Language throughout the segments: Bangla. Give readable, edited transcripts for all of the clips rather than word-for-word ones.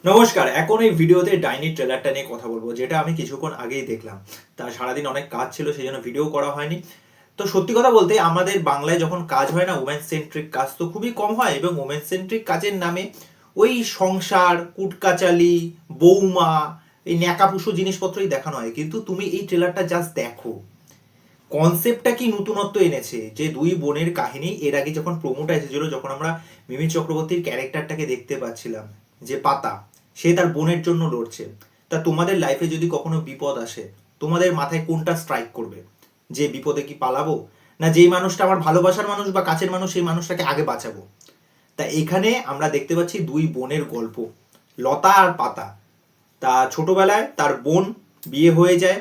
নমস্কার। এখন এই ভিডিওতে ডাইনি ট্রেলারটা নিয়ে কথা বলবো, যেটা আমি কিছুক্ষণ আগেই দেখলাম। তা সারাদিন অনেক কাজ ছিল, সেই জন্য ভিডিও করা হয়নি। তো সত্যি কথা বলতে আমাদের বাংলায় যখন কাজ হয় না, ওমেন সেন্ট্রিক কাজ তো খুবই কম হয়, এবং ওমেন সেন্ট্রিক কাজের নামে ওই সংসার, কুটকাচালি, বৌমা, এই ন্যাকাপুষো জিনিসপত্রই দেখানো হয়। কিন্তু তুমি এই ট্রেলারটা জাস্ট দেখো, কনসেপ্টটা কি নতুনত্ব এনেছে। যে দুই বোনের কাহিনী, এর আগে যখন প্রোমোটা এসেছিল, যখন আমরা মিমি চক্রবর্তীর ক্যারেক্টারটাকে দেখতে পাচ্ছিলাম, যে পাতা, সে তার বোনের জন্য লড়ছে। তা তোমাদের লাইফে যদি কখনো বিপদ আসে, তোমাদের মাথায় কোনটা স্ট্রাইক করবে? যে বিপদে কি পালাবো, না যেই মানুষটা আমার ভালোবাসার মানুষ বা কাছের মানুষ সেই মানুষটাকে আগে বাঁচাবো? তা এখানে আমরা দেখতে পাচ্ছি দুই বোনের গল্প, লতা আর পাতা। তা ছোটবেলায় তার বোন বিয়ে হয়ে যায়,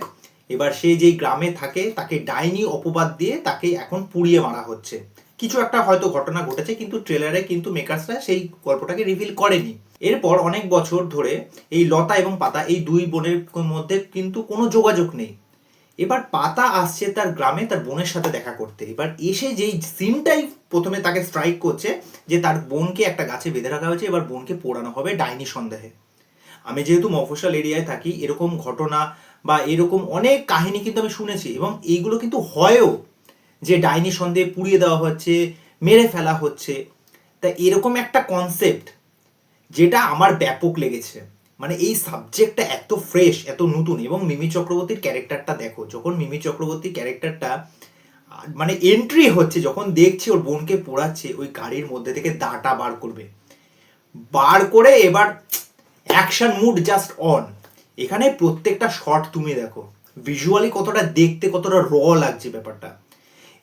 এবার সে যেই গ্রামে থাকে তাকে ডাইনি অপবাদ দিয়ে তাকে এখন পুড়িয়ে মারা হচ্ছে। কিছু একটা হয়তো ঘটনা ঘটেছে, কিন্তু ট্রেলারে কিন্তু মেকার্সরা সেই গল্পটাকে রিভিল করেনি। এরপর অনেক বছর ধরে এই লতা এবং পাতা, এই দুই বোনের মধ্যে কিন্তু কোনো যোগাযোগ নেই। এবার পাতা আসছে তার গ্রামে তার বোনের সাথে দেখা করতে। এবার এসে যেই সিনটাই প্রথমে তাকে স্ট্রাইক করছে, যে তার বোনকে একটা গাছে বেঁধে রাখা হয়েছে, এবার বোনকে পোড়ানো হবে ডাইনি সন্দেহে। আমি যেহেতু মফস্বল এরিয়ায় থাকি, এরকম ঘটনা বা এরকম অনেক কাহিনী কিন্তু আমি শুনেছি, এবং এইগুলো কিন্তু হয়ও, যে ডাইনি সন্দেহে পুড়িয়ে দেওয়া হচ্ছে, মেরে ফেলা হচ্ছে। তা এরকম একটা কনসেপ্ট, যেটা আমার ব্যাপক লেগেছে। মানে এই সাবজেক্টটা এত ফ্রেশ, এত নতুন। এবং মিমি চক্রবর্তীর ক্যারেক্টারটা দেখো, যখন মিমি চক্রবর্তীর ক্যারেক্টারটা মানে এন্ট্রি হচ্ছে, যখন দেখছি ওর বোনকে পোড়াচ্ছে, ওই গাড়ির মধ্যে থেকে দাটা বার করবে, বার করে এবার অ্যাকশন মুড জাস্ট অন। এখানে প্রত্যেকটা শট তুমি দেখো, ভিজুয়ালি কতটা দেখতে, কতটা র লাগছে ব্যাপারটা।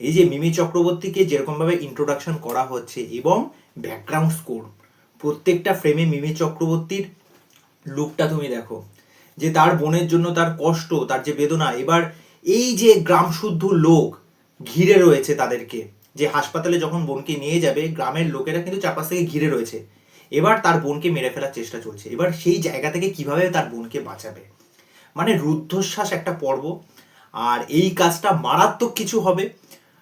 এই যে মিমি চক্রবর্তীকে যেরকমভাবে ইন্ট্রোডাকশন করা হচ্ছে, এবং ব্যাকগ্রাউন্ড স্কোর, প্রত্যেকটা ফ্রেমে মিমি চক্রবর্তীর লুকটা তুমি দেখো, যে তার বোনের জন্য তার কষ্ট, তার যে বেদনা। এবার এই যে গ্রাম শুদ্ধ লোক ঘিরে রয়েছে তাদেরকে, যে হাসপাতালে যখন বোনকে নিয়ে যাবে, গ্রামের লোকেরা কিন্তু চারপাশ থেকে ঘিরে রয়েছে। এবার তার বোনকে মেরে ফেলার চেষ্টা চলছে, এবার সেই জায়গা থেকে কিভাবে তার বোনকে বাঁচাবে, মানে রুদ্ধশ্বাস একটা পর্ব। আর এই কাজটা মারাত্মক কিছু হবে।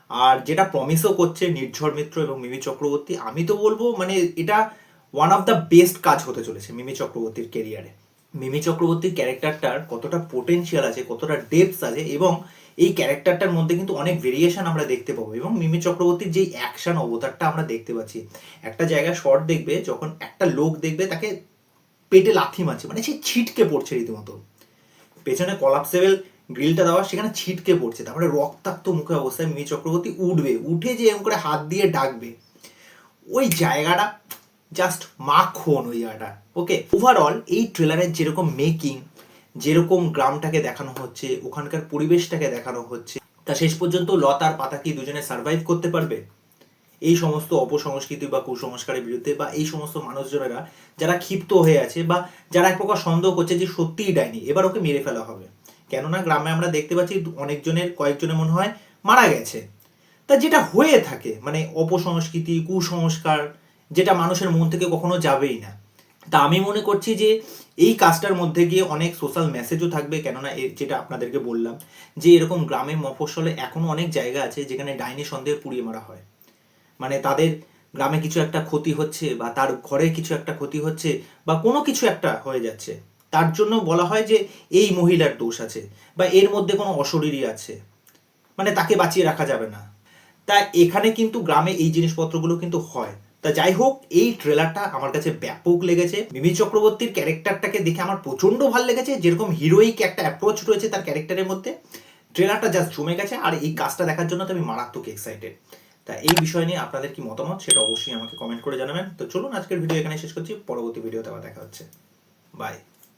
আর যেটা প্রমিসও করছে নির্ঝর মিত্র এবং মিমি চক্রবর্তী, আমি তো বলবো মানে এটা ওয়ান অফ দ্য বেস্ট কাজ হতে চলেছে মিমি চক্রবর্তীর কেরিয়ারে। মিমি চক্রবর্তীর ক্যারেক্টারটার কতটা পোটেনশিয়াল আছে, কতটা ডেপথ আছে, এবং এই ক্যারেক্টারটার মধ্যে কিন্তু অনেক ভেরিয়েশন আমরা দেখতে পাবো। এবং মিমি চক্রবর্তীর যেই অ্যাকশন অবতারটা আমরা দেখতে পাচ্ছি, একটা জায়গায় শর্ট দেখবে, যখন একটা লোক দেখবে তাকে পেটে লাথি মারছে, মানে সে ছিটকে পড়ছে রীতিমতো, পেছনে কলাপসেবল গ্রিলটা দেওয়া, সেখানে ছিটকে পড়ছে, তারপরে রক্তাক্ত মুখে অবস্থায় মিমি চক্রবর্তী উঠবে, উঠে যে এরকম করে হাত দিয়ে ডাকবে, ওই জায়গাটা জাস্ট মাখন ওই জায়গাটা। ওকে, ওভারঅল এই ট্রেলারের যেরকম মেকিং, যেরকম গ্রামটাকে দেখানো হচ্ছে, ওখানকার পরিবেশটাকে দেখানো হচ্ছে, তা শেষ পর্যন্ত লতার পাতা কি দুজনে সার্ভাইভ করতে পারবে এই সমস্ত অপসংস্কৃতি বা কুসংস্কারের বিরুদ্ধে, বা এই সমস্ত মানুষজনেরা যারা ক্ষিপ্ত হয়ে আছে, বা যারা এক প্রকার সন্দেহ করছে যে সত্যিই ডাইনি, এবার ওকে মেরে ফেলা হবে। কেননা গ্রামে আমরা দেখতে পাচ্ছি অনেকজনের, কয়েকজনের মনে হয় মারা গেছে। তা যেটা হয়ে থাকে, মানে অপসংস্কৃতি, কুসংস্কার, যেটা মানুষের মন থেকে কখনো যাবেই না। তা আমি মনে করছি যে এই কাজটার মধ্যে গিয়ে অনেক সোশ্যাল মেসেজও থাকবে। কেননা যেটা আপনাদেরকে বললাম, যে এরকম গ্রামে মফস্বলে এখনো অনেক জায়গা আছে যেখানে ডাইনি সন্দেহে পুড়িয়ে মারা হয়। মানে তাদের গ্রামে কিছু একটা ক্ষতি হচ্ছে, বা তার ঘরে কিছু একটা ক্ষতি হচ্ছে, বা কোনো কিছু একটা হয়ে যাচ্ছে, তার জন্য বলা হয় যে এই মহিলার দোষ আছে, বা এর মধ্যে কোনো অশরীরী আছে, মানে তাকে বাঁচিয়ে রাখা যাবে না। তা এখানে কিন্তু গ্রামে এই জিনিসপত্রগুলো কিন্তু হয়। তা যাই হোক, এই ট্রেলারটা আমার কাছে ব্যাপক লেগেছে। মিমি চক্রবর্তীর ক্যারেক্টারটাকে দেখে আমার প্রচন্ড ভালো লেগেছে, যেরকম হিরোইক একটা অ্যাপ্রোচ রয়েছে তার ক্যারেক্টারের মধ্যে। ট্রেলারটা জাস্ট জমে গেছে, আর এই কাজটা দেখার জন্য তো আমি মারাত্মক এক্সাইটেড। তা এই বিষয় নিয়ে আপনাদের কি মতামত, সেটা অবশ্যই আমাকে কমেন্ট করে জানাবেন। তো চলুন আজকের ভিডিও এখানে শেষ করছি, পরবর্তী ভিডিওতে আবার দেখা হচ্ছে। বাই।